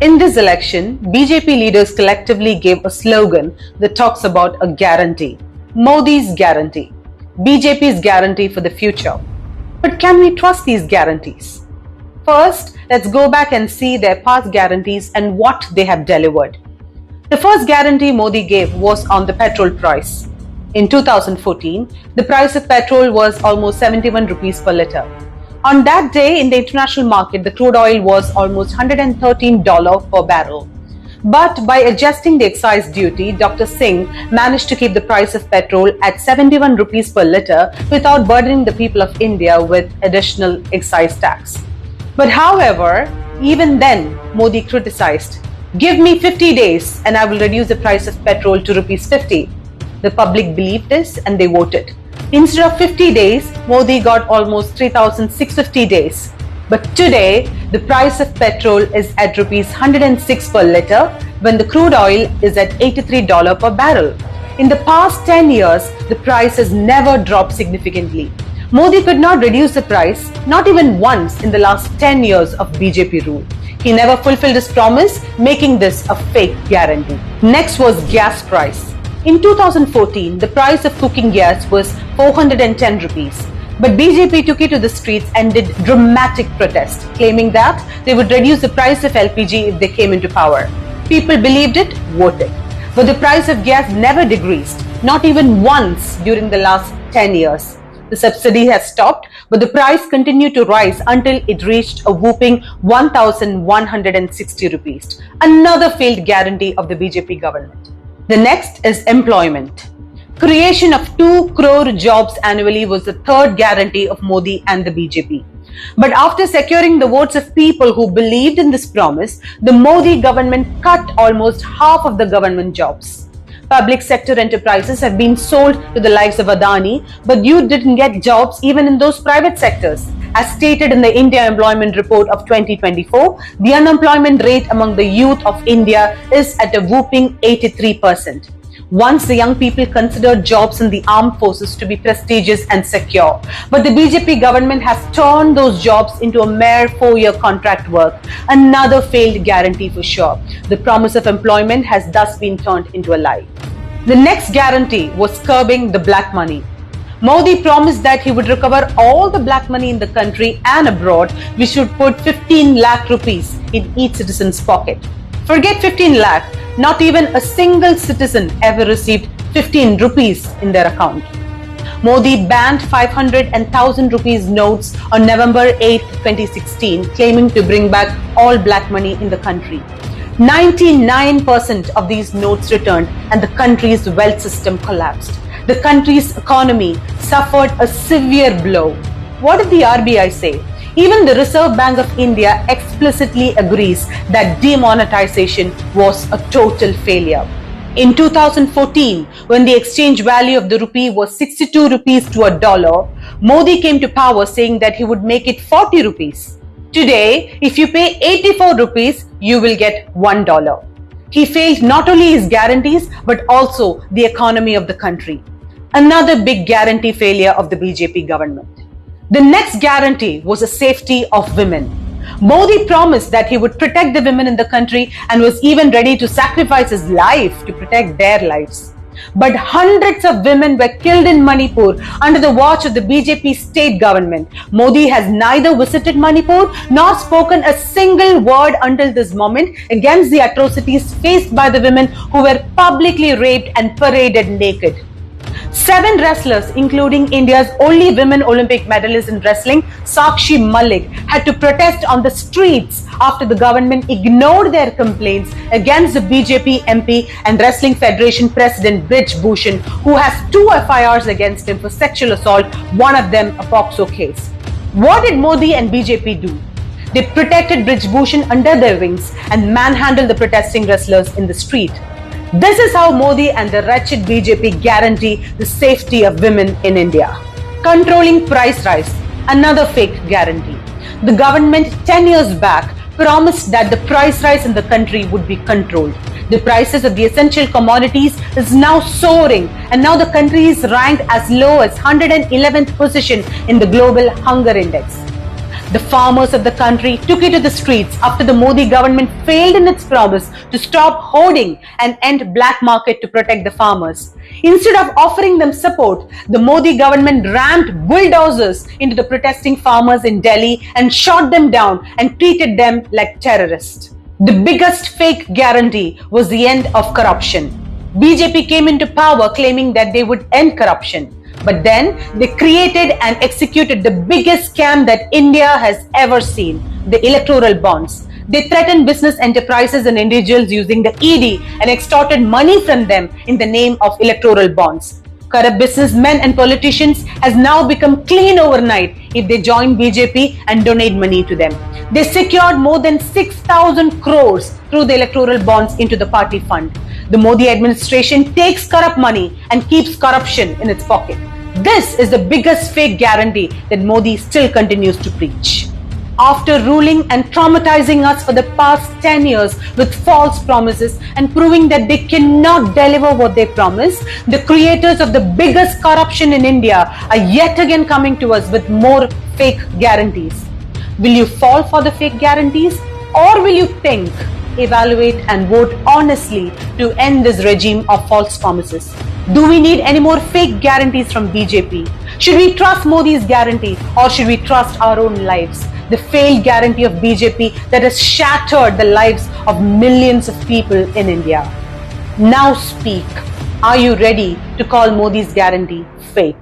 In this election, BJP leaders collectively gave a slogan that talks about a guarantee. Modi's guarantee. BJP's guarantee for the future. But can we trust these guarantees? First, let's go back and see their past guarantees and what they have delivered. The first guarantee Modi gave was on the petrol price. In 2014, the price of petrol was almost 71 rupees per litre. On that day, in the international market, the crude oil was almost $113 per barrel. But by adjusting the excise duty, Dr. Singh managed to keep the price of petrol at 71 rupees per litre without burdening the people of India with additional excise tax. But however, even then, Modi criticized, "Give me 50 days and I will reduce the price of petrol to rupees 50. The public believed this and they voted. Instead of 50 days, Modi got almost 3,650 days. But today, the price of petrol is at rupees 106 per litre when the crude oil is at $83 per barrel. In the past 10 years, the price has never dropped significantly. Modi could not reduce the price, not even once in the last 10 years of BJP rule. He never fulfilled his promise, making this a fake guarantee. Next was gas price. In 2014, the price of cooking gas was 410 rupees. But BJP took it to the streets and did dramatic protest, claiming that they would reduce the price of LPG if they came into power. People believed it, voted. But the price of gas never decreased, not even once during the last 10 years. The subsidy has stopped, but the price continued to rise until it reached a whopping 1,160 rupees. Another failed guarantee of the BJP government. The next is employment. Creation of 2 crore jobs annually was the third guarantee of Modi and the BJP. But after securing the votes of people who believed in this promise, the Modi government cut almost half of the government jobs. Public sector enterprises have been sold to the likes of Adani, but you didn't get jobs even in those private sectors. As stated in the India Employment Report of 2024, the unemployment rate among the youth of India is at a whopping 83%. Once the young people considered jobs in the armed forces to be prestigious and secure. But the BJP government has turned those jobs into a mere 4-year contract work. Another failed guarantee for sure. The promise of employment has thus been turned into a lie. The next guarantee was curbing the black money. Modi promised that he would recover all the black money in the country and abroad, which would put 15 lakh rupees in each citizen's pocket. Forget 15 lakh, not even a single citizen ever received 15 rupees in their account. Modi banned 500 and 1,000 rupees notes on November 8, 2016, claiming to bring back all black money in the country. 99% of these notes returned and the country's wealth system collapsed. The country's economy suffered a severe blow. What did the RBI say? Even the Reserve Bank of India explicitly agrees that demonetization was a total failure. In 2014, when the exchange value of the rupee was 62 rupees to a dollar, Modi came to power saying that he would make it 40 rupees. Today, if you pay 84 rupees, you will get $1. He failed not only his guarantees, but also the economy of the country. Another big guarantee failure of the BJP government. The next guarantee was the safety of women. Modi promised that he would protect the women in the country and was even ready to sacrifice his life to protect their lives. But hundreds of women were killed in Manipur under the watch of the BJP state government. Modi has neither visited Manipur nor spoken a single word until this moment against the atrocities faced by the women who were publicly raped and paraded naked. 7 wrestlers, including India's only women Olympic medalist in wrestling, Sakshi Malik, had to protest on the streets after the government ignored their complaints against the BJP MP and Wrestling Federation President Brij Bhushan, who has 2 FIRs against him for sexual assault, one of them a POCSO case. What did Modi and BJP do? They protected Brij Bhushan under their wings and manhandled the protesting wrestlers in the street. This is how Modi and the wretched BJP guarantee the safety of women in India. Controlling price rise, another fake guarantee. The government 10 years back promised that the price rise in the country would be controlled. The prices of the essential commodities is now soaring, and now the country is ranked as low as 111th position in the global hunger index. The farmers of the country took it to the streets after the Modi government failed in its promise to stop hoarding and end black market to protect the farmers. Instead of offering them support, the Modi government rammed bulldozers into the protesting farmers in Delhi and shot them down and treated them like terrorists. The biggest fake guarantee was the end of corruption. BJP came into power claiming that they would end corruption. But then they created and executed the biggest scam that India has ever seen, the electoral bonds. They threatened business enterprises and individuals using the ED and extorted money from them in the name of electoral bonds. Corrupt businessmen and politicians has now become clean overnight if they join BJP and donate money to them. They secured more than 6,000 crores through the electoral bonds into the party fund. The Modi administration takes corrupt money and keeps corruption in its pocket. This is the biggest fake guarantee that Modi still continues to preach. After ruling and traumatizing us for the past 10 years with false promises and proving that they cannot deliver what they promise, the creators of the biggest corruption in India are yet again coming to us with more fake guarantees. Will you fall for the fake guarantees, or will you think, evaluate and vote honestly to end this regime of false promises? Do we need any more fake guarantees from BJP? Should we trust Modi's guarantee, or should we trust our own lives? The failed guarantee of BJP that has shattered the lives of millions of people in India. Now speak. Are you ready to call Modi's guarantee fake?